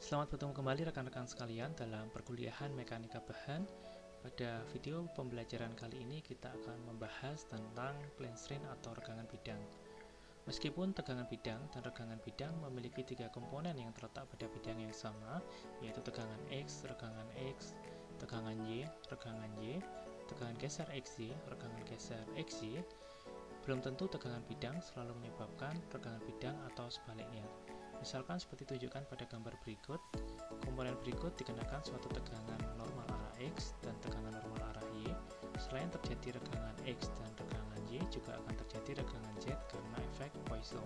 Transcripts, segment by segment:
Selamat bertemu kembali rekan-rekan sekalian dalam perkuliahan mekanika bahan. Pada video pembelajaran kali ini kita akan membahas tentang plane strain atau regangan bidang. Meskipun tegangan bidang dan regangan bidang memiliki tiga komponen yang terletak pada bidang yang sama, yaitu tegangan X, tegangan Y, tegangan geser XY, regangan geser XY, belum tentu tegangan bidang selalu menyebabkan regangan bidang atau sebaliknya. Misalkan seperti ditunjukkan pada gambar berikut, komponen berikut dikenakan suatu tegangan normal arah X dan tegangan normal arah Y. Selain terjadi regangan X dan regangan Y, juga akan terjadi regangan Z karena efek Poisson.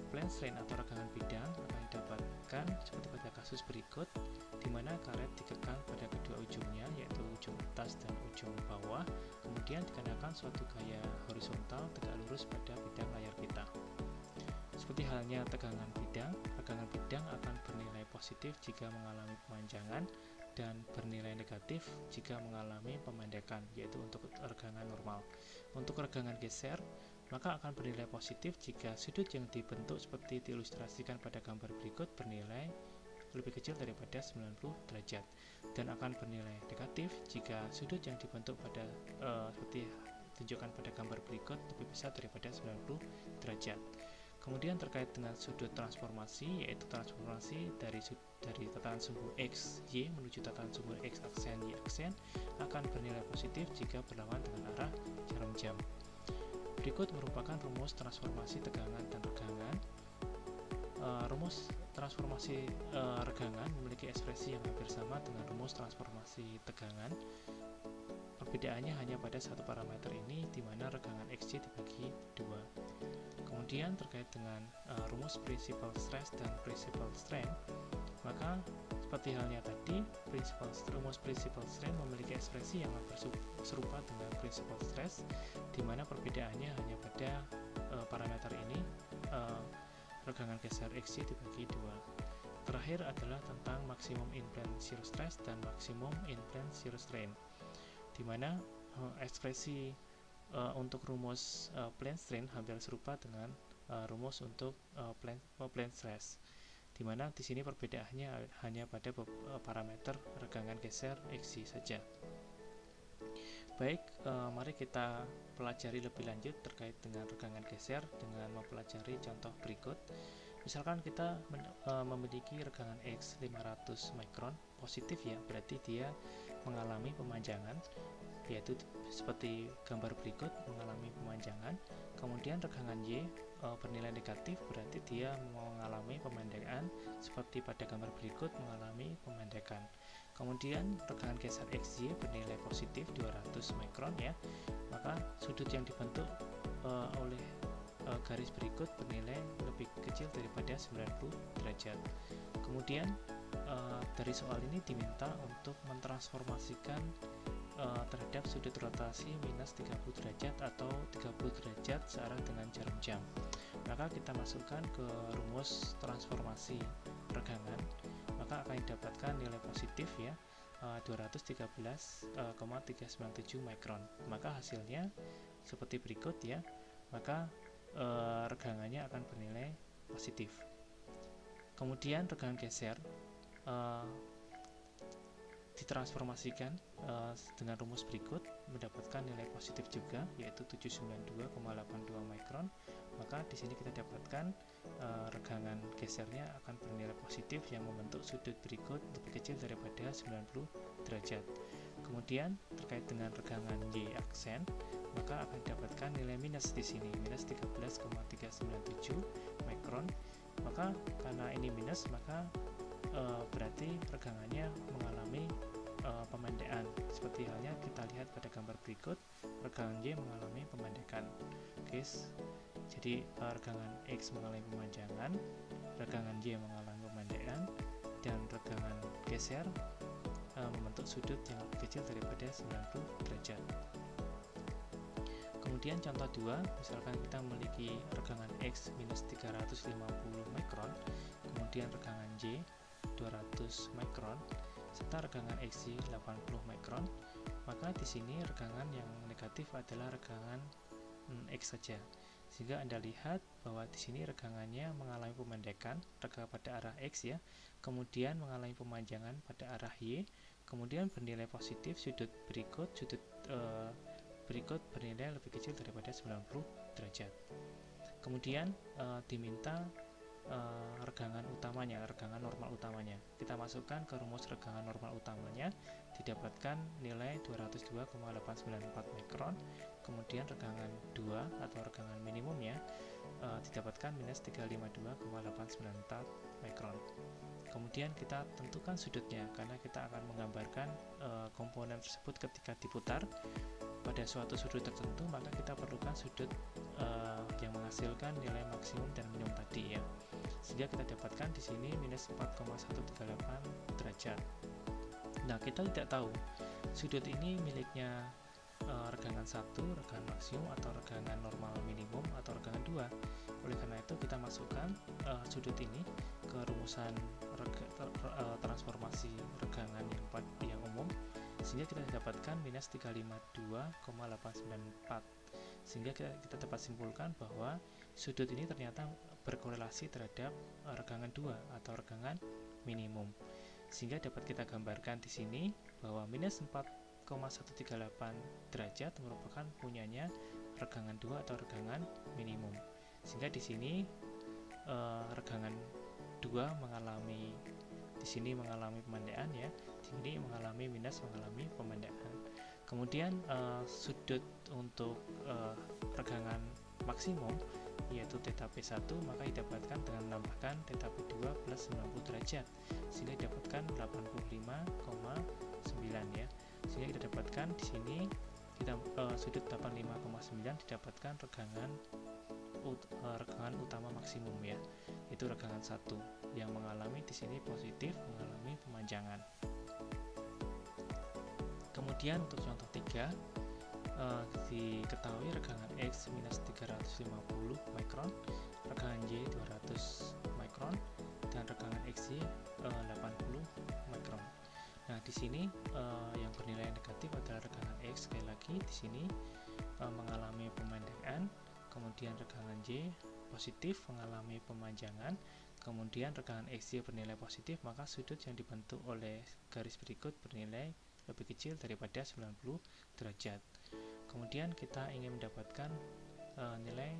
Plane strain atau regangan bidang akan didapatkan seperti pada kasus berikut, di mana karet dikekang pada kedua ujungnya, yaitu ujung atas dan ujung bawah, kemudian dikenakan suatu gaya horizontal tegak lurus pada bidang layar kita. Seperti halnya tegangan bidang akan bernilai positif jika mengalami pemanjangan dan bernilai negatif jika mengalami pemendekan, yaitu untuk regangan normal. Untuk regangan geser, maka akan bernilai positif jika sudut yang dibentuk seperti diilustrasikan pada gambar berikut bernilai lebih kecil daripada 90 derajat, dan akan bernilai negatif jika sudut yang dibentuk pada seperti ditunjukkan pada gambar berikut lebih besar daripada 90 derajat. Kemudian terkait dengan sudut transformasi, yaitu transformasi dari tatanan sumbu X, Y menuju tatanan sumbu X aksen, Y aksen, akan bernilai positif jika berlawanan dengan arah jarum jam. Berikut merupakan rumus transformasi tegangan dan regangan. Rumus transformasi regangan memiliki ekspresi yang hampir sama dengan rumus transformasi tegangan. Perbedaannya hanya pada satu parameter ini, di mana regangan XY dibagi dua. Kemudian terkait dengan rumus principal stress dan principal strain, maka seperti halnya tadi, rumus principal strain memiliki ekspresi yang hampir serupa dengan principal stress, di mana perbedaannya hanya pada parameter ini, regangan geser XY dibagi dua. Terakhir adalah tentang maksimum in plane shear stress dan maksimum in plane shear strain, di mana ekspresi untuk rumus plane strain hampir serupa dengan rumus untuk plane stress, di mana di sini perbedaannya hanya pada parameter regangan geser XY saja. Baik, mari kita pelajari lebih lanjut terkait dengan regangan geser dengan mempelajari contoh berikut. Misalkan kita memiliki regangan X 500 mikron, positif ya, berarti dia mengalami pemanjangan, yaitu seperti gambar berikut mengalami pemanjangan. Kemudian regangan Y bernilai negatif, berarti dia mengalami pemendekan, seperti pada gambar berikut mengalami pemendekan. Kemudian regangan geser XY bernilai positif 200 mikron ya, maka sudut yang dibentuk oleh garis berikut bernilai lebih kecil daripada 90 derajat. Kemudian dari soal ini diminta untuk mentransformasikan terhadap sudut rotasi minus 30 derajat atau 30 derajat searah dengan jarum jam. Maka kita masukkan ke rumus transformasi regangan, maka akan didapatkan nilai positif ya, 213,397 mikron. Maka hasilnya seperti berikut ya, maka regangannya akan bernilai positif. Kemudian regangan geser ditransformasikan dengan rumus berikut mendapatkan nilai positif juga, yaitu 792,82 mikron. Maka di sini kita dapatkan regangan gesernya akan bernilai positif yang membentuk sudut berikut lebih kecil daripada 90 derajat. Kemudian terkait dengan regangan Y aksen, maka akan didapatkan nilai minus di sini, minus 13,397 mikron. Maka karena ini minus, maka berarti regangannya mengalami pemendekan. Seperti halnya kita lihat pada gambar berikut, regangan Y mengalami pemendekan. Guys, jadi regangan X mengalami pemanjangan, regangan Y mengalami pemendekan, dan regangan geser membentuk sudut yang lebih kecil daripada 90 derajat. Kemudian contoh 2, misalkan kita memiliki regangan X minus 350 mikron, kemudian regangan Y 200 mikron, serta regangan XY 80 mikron, maka di sini regangan yang negatif adalah regangan X saja. Sehingga Anda lihat bahwa di sini regangannya mengalami pemendekan pada arah X ya, kemudian mengalami pemanjangan pada arah Y, kemudian bernilai positif sudut berikut bernilai lebih kecil daripada 90 derajat. Kemudian diminta regangan utamanya, regangan normal utamanya. Kita masukkan ke rumus regangan normal utamanya, didapatkan nilai 202,894 mikron. Kemudian regangan 2 atau regangan minimumnya didapatkan minus 352,894 mikron. Kemudian kita tentukan sudutnya, karena kita akan menggambarkan komponen tersebut ketika diputar pada suatu sudut tertentu, maka kita perlukan sudut yang menghasilkan nilai maksimum dan minimum tadi ya. Sehingga kita dapatkan di sini minus 4,138 derajat. Nah, kita tidak tahu sudut ini miliknya regangan 1, regangan maksimum, atau regangan normal minimum, atau regangan 2. Oleh karena itu kita masukkan sudut ini ke rumusan transformasi regangan yang umum, sehingga kita dapatkan minus 352,894. Sehingga kita dapat simpulkan bahwa sudut ini ternyata berkorelasi terhadap regangan 2 atau regangan minimum. Sehingga dapat kita gambarkan di sini bahwa minus 4,138 derajat merupakan punyanya regangan 2 atau regangan minimum. Sehingga di sini regangan 2 mengalami pemandekan ya, di sini mengalami minus, mengalami pemandekan. Kemudian sudut untuk regangan maksimum yaitu θ P1 maka didapatkan dengan menambahkan θ P2 plus 90 derajat, sehingga didapatkan 85,9 ya. Sehingga kita dapatkan di sini sudut 85,9 didapatkan regangan utama maksimum ya, itu regangan 1 yang mengalami di sini positif, mengalami pemanjangan. Kemudian untuk contoh 3 diketahui regangan X minus 350 mikron, regangan Y 200 mikron, dan regangan XY 80 mikron. Nah, di sini yang bernilai negatif adalah regangan X. Sekali lagi di sini mengalami pemandekan, kemudian regangan Y positif mengalami pemanjangan, kemudian regangan XY bernilai positif, maka sudut yang dibentuk oleh garis berikut bernilai lebih kecil daripada 90 derajat. Kemudian kita ingin mendapatkan nilai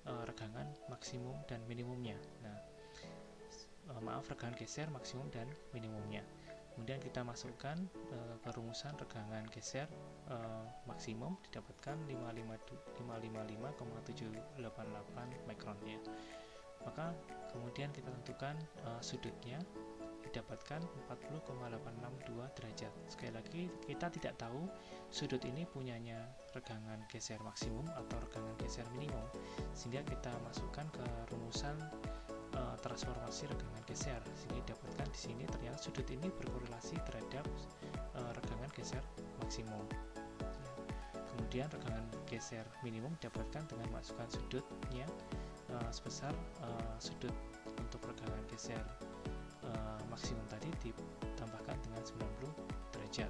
regangan maksimum dan minimumnya. Nah, regangan geser maksimum dan minimumnya. Kemudian kita masukkan ke rumusan regangan geser maksimum, didapatkan 555,788 mikron ya. Maka kemudian kita tentukan sudutnya, didapatkan 40,862 derajat. Sekali lagi kita tidak tahu sudut ini punyanya regangan geser maksimum atau regangan geser minimum, sehingga kita masukkan ke rumusan transformasi regangan geser, sehingga didapatkan di sini ternyata sudut ini berkorelasi terhadap regangan geser maksimum. Kemudian regangan geser minimum didapatkan dengan masukkan sudutnya sebesar sudut untuk regangan geser maksimum tadi ditambahkan dengan 90 derajat.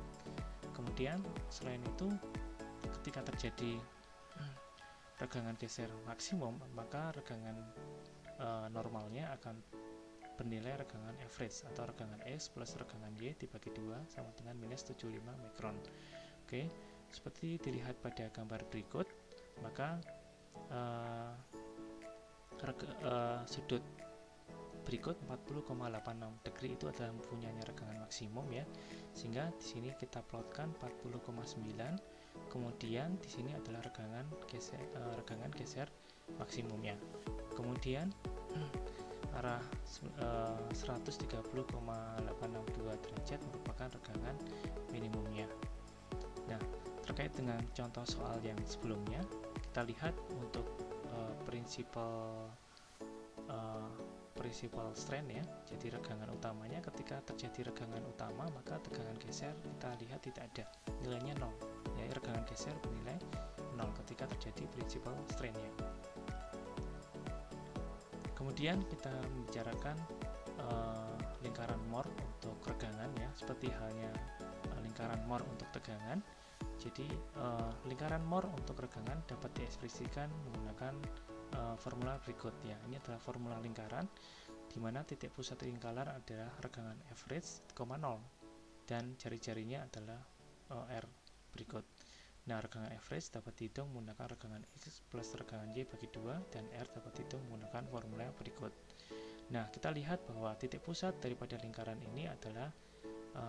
Kemudian selain itu, ketika terjadi regangan geser maksimum, maka regangan normalnya akan bernilai regangan average atau regangan X plus regangan Y dibagi 2 sama dengan minus 75 mikron. Oke, seperti dilihat pada gambar berikut, maka sudut berikut 40,86 degree itu adalah mempunyai regangan maksimum ya, sehingga di sini kita plotkan 40,9, kemudian di sini adalah regangan geser maksimumnya. Kemudian arah 130,862 derajat merupakan regangan minimumnya. Nah, terkait dengan contoh soal yang sebelumnya, kita lihat untuk prinsipal strain ya. Jadi regangan utamanya, ketika terjadi regangan utama maka tegangan geser kita lihat tidak ada, nilainya 0 ya, regangan geser bernilai 0 ketika terjadi principal strain-nya. Kemudian kita membicarakan lingkaran Mohr untuk regangan ya, seperti halnya lingkaran Mohr untuk tegangan. Jadi lingkaran Mohr untuk regangan dapat diekspresikan menggunakan formula berikut ya. Ini adalah formula lingkaran di mana titik pusat lingkaran adalah regangan average, 0 dan jari-jarinya adalah R berikut. Nah, regangan average dapat dihitung menggunakan regangan X plus regangan Y bagi 2 dan R dapat dihitung menggunakan formula berikut. Nah, kita lihat bahwa titik pusat daripada lingkaran ini adalah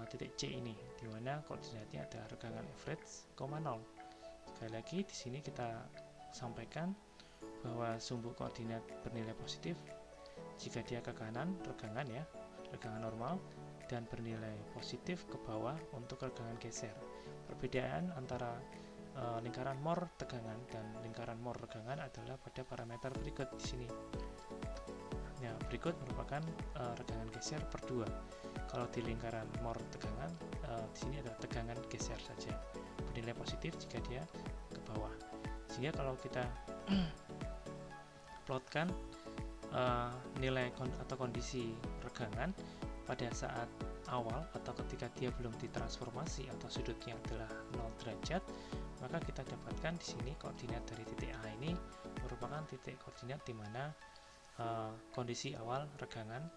titik C ini, di mana koordinatnya adalah regangan average, 0. Sekali lagi di sini kita sampaikan bahwa sumbu koordinat bernilai positif jika dia ke kanan regangan ya, regangan normal, dan bernilai positif ke bawah untuk regangan geser. Perbedaan antara lingkaran Mohr tegangan dan lingkaran Mohr regangan adalah pada parameter berikut di sini. Nah, berikut merupakan regangan geser per 2. Kalau di lingkaran Mohr tegangan, di sini adalah tegangan geser saja. Bernilai positif jika dia ke bawah. Sehingga kalau kita plotkan nilai atau kondisi regangan pada saat awal atau ketika dia belum ditransformasi atau sudutnya adalah 0 derajat, maka kita dapatkan di sini koordinat dari titik A ini merupakan titik koordinat di mana kondisi awal regangan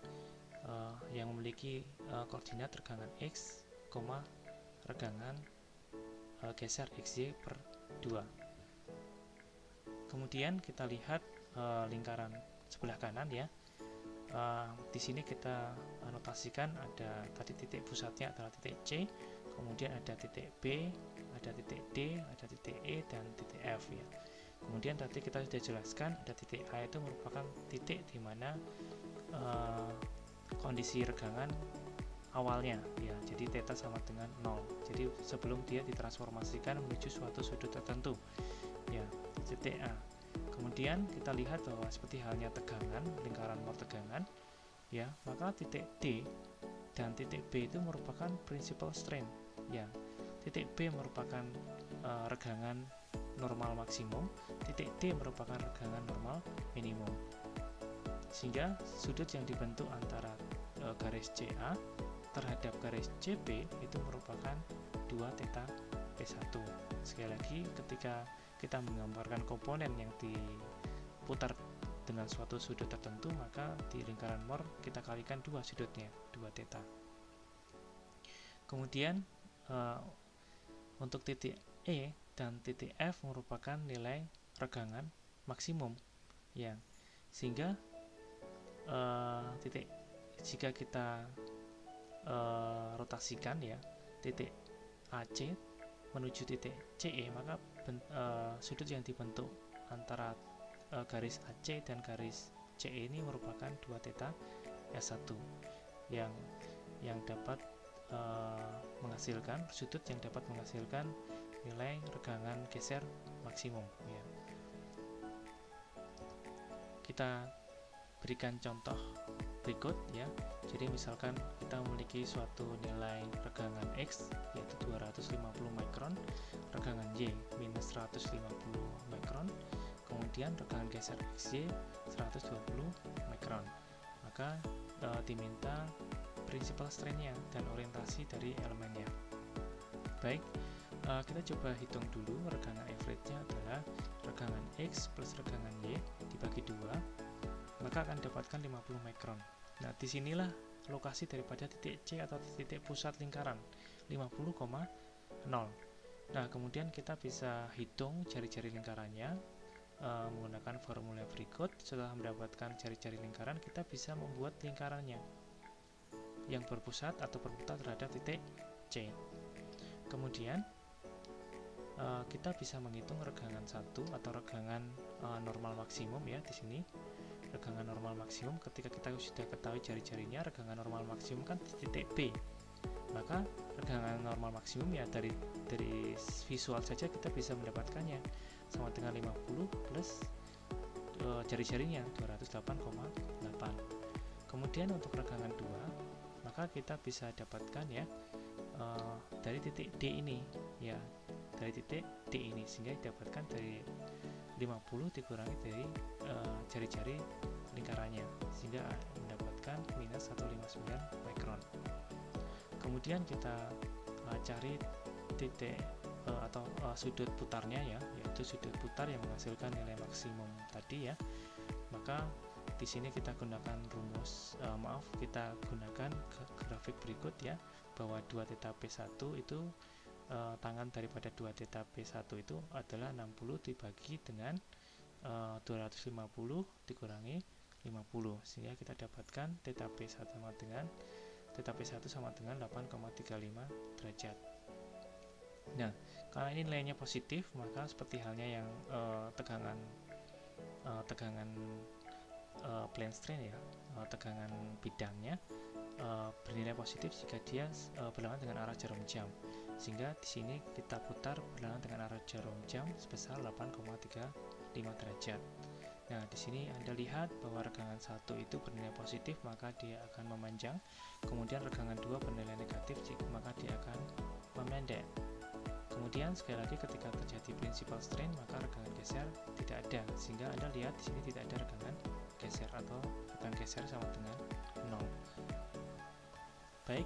yang memiliki koordinat regangan X, regangan geser XY per 2. Kemudian kita lihat lingkaran sebelah kanan ya. Di sini kita anotasikan ada tadi titik pusatnya adalah titik C, kemudian ada titik B, ada titik D, ada titik E, dan titik F ya. Kemudian tadi kita sudah jelaskan ada titik A itu merupakan titik di mana kondisi regangan awalnya ya, jadi θ sama dengan 0. Jadi sebelum dia ditransformasikan menuju suatu sudut tertentu ya, titik A. Kemudian kita lihat bahwa seperti halnya tegangan, lingkaran Mohr tegangan ya, maka titik D dan titik B itu merupakan principal strain ya. Titik B merupakan regangan normal maksimum, titik D merupakan regangan normal minimum. Sehingga sudut yang dibentuk antara garis CA terhadap garis CB itu merupakan 2θ P1. Sekali lagi, ketika kita menggambarkan komponen yang diputar dengan suatu sudut tertentu, maka di lingkaran Mohr kita kalikan 2 sudutnya, 2θ. Kemudian untuk titik E dan titik F merupakan nilai regangan maksimum ya. Sehingga jika kita rotasikan ya, titik AC menuju titik CE, maka sudut yang dibentuk antara garis AC dan garis CE ini merupakan 2θ S1 yang dapat menghasilkan sudut yang dapat menghasilkan nilai regangan geser maksimum ya. Kita berikan contoh berikut ya. Jadi misalkan kita memiliki suatu nilai regangan X yaitu 250 mikron, regangan Y minus 150 mikron, kemudian regangan geser XY 120 mikron. Maka diminta principal strain-nya dan orientasi dari elemennya. Baik, kita coba hitung dulu. Regangan average-nya adalah regangan X plus regangan Y dibagi 2, maka akan dapatkan 50 mikron. Nah, disinilah lokasi daripada titik C atau titik pusat lingkaran 50,0. Nah, kemudian kita bisa hitung jari-jari lingkarannya menggunakan formula berikut. Setelah mendapatkan jari-jari lingkaran, kita bisa membuat lingkarannya yang berpusat atau berputar terhadap titik C. Kemudian kita bisa menghitung regangan 1 atau regangan normal maksimum ya di sini. Regangan normal maksimum ketika kita sudah ketahui jari-jarinya, regangan normal maksimum kan di titik B. Maka regangan normal maksimum ya dari visual saja kita bisa mendapatkannya sama dengan 50 plus jari-jarinya 208,8. Kemudian untuk regangan 2, maka kita bisa dapatkan ya dari titik D ini ya, dari titik D ini, sehingga didapatkan dari 50 dikurangi dari jari-jari lingkarannya, sehingga mendapatkan minus 159 mikron. Kemudian kita cari titik atau sudut putarnya ya, yaitu sudut putar yang menghasilkan nilai maksimum tadi ya. Maka di sini kita gunakan rumus, kita gunakan grafik berikut ya, bahwa 2θ P1 itu tangan daripada 2θ P1 itu adalah 60 dibagi dengan 250 dikurangi 50, sehingga kita dapatkan θ P1 sama dengan 8,35 derajat. Nah, karena ini nilainya positif, maka seperti halnya yang tegangan plane strain ya, tegangan bidangnya bernilai positif jika dia berlawanan dengan arah jarum jam, sehingga di sini kita putar berlawanan dengan arah jarum jam sebesar 8,35 derajat. Nah, di sini Anda lihat bahwa regangan 1 itu bernilai positif, maka dia akan memanjang. Kemudian regangan 2 bernilai negatif, maka dia akan memendek. Kemudian sekali lagi ketika terjadi principal strain, maka regangan geser tidak ada, sehingga Anda lihat di sini tidak ada regangan geser atau regangan geser sama dengan 0. Baik,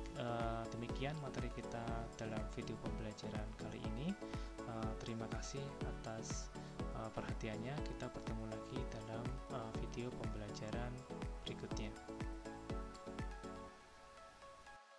demikian materi kita dalam video pembelajaran kali ini. Terima kasih atas perhatiannya. Kita bertemu lagi dalam video pembelajaran